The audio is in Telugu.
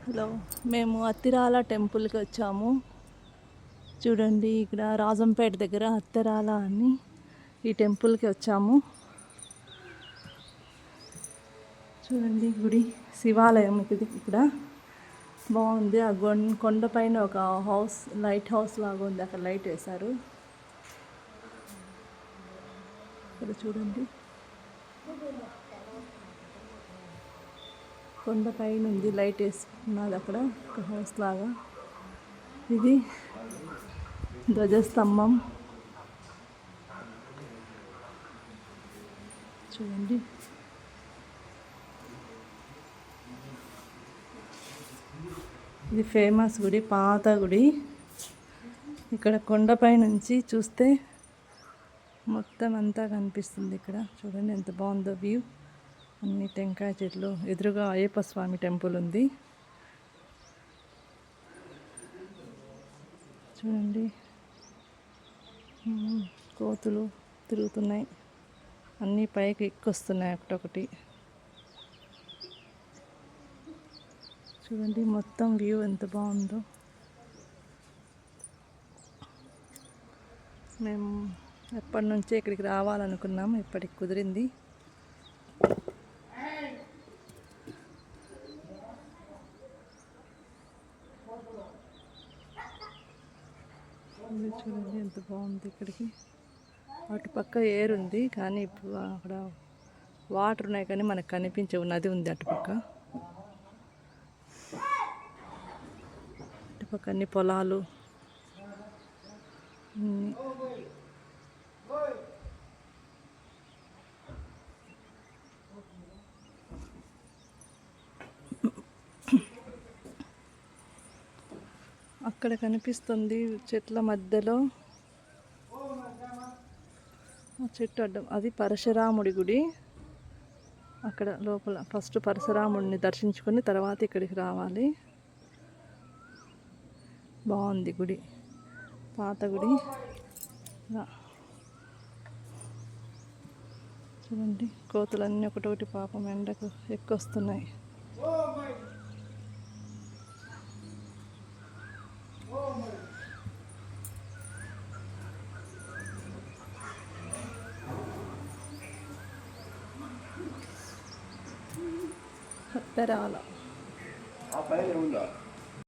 హలో, మేము అత్తిరాల టెంపుల్కి వచ్చాము. చూడండి, ఇక్కడ రాజంపేట దగ్గర అత్తిరాల అని ఈ టెంపుల్కి వచ్చాము. చూడండి, గుడి శివాలయం ఇది. ఇక్కడ బాగుంది. ఆ కొండపైన ఒక హౌస్, లైట్ హౌస్ లాగా ఉంది. అక్కడ లైట్ వేశారు. ఇక్కడ చూడండి, కొండపైన ఉంది, లైట్ వేసుకున్నది అక్కడ ఒక హౌస్ లాగా. ఇది ధ్వజస్తంభం. చూడండి, ఇది ఫేమస్ గుడి, పాత గుడి. ఇక్కడ కొండపై నుంచి చూస్తే మొత్తం అంతా కనిపిస్తుంది. ఇక్కడ చూడండి ఎంత బాగుందో వ్యూ. అన్ని టెంకాయ చెట్లు, ఎదురుగా అయ్యప్ప స్వామి టెంపుల్ ఉంది. చూడండి, కోతులు తిరుగుతున్నాయి, అన్నీ పైకి ఎక్కొస్తున్నాయి ఒకటొకటి. చూడండి మొత్తం వ్యూ ఎంత బాగుందో. మేము ఎప్పటి నుంచే ఇక్కడికి రావాలనుకున్నాం, ఇప్పటికి కుదిరింది. చూడండి ఎంత బాగుంది. ఇక్కడికి అటుపక్క ఏరు ఉంది, కానీ ఇప్పుడు అక్కడ వాటర్ ఉన్నాయి, కానీ మనకు కనిపించవు. నది ఉంది అటుపక్క. అటుపక్క అన్ని పొలాలు. అక్కడ కనిపిస్తుంది చెట్ల మధ్యలో చెట్టు అడ్డం, అది పరశురాముడి గుడి. అక్కడ లోపల ఫస్ట్ పరశురాముడిని దర్శించుకొని తర్వాత ఇక్కడికి రావాలి. బాగుంది గుడి, పాత గుడి. చూడండి, కోతులన్నీ ఒకటొకటి పాపం ఎండకు ఎక్కొస్తున్నాయి. అత్తిరాల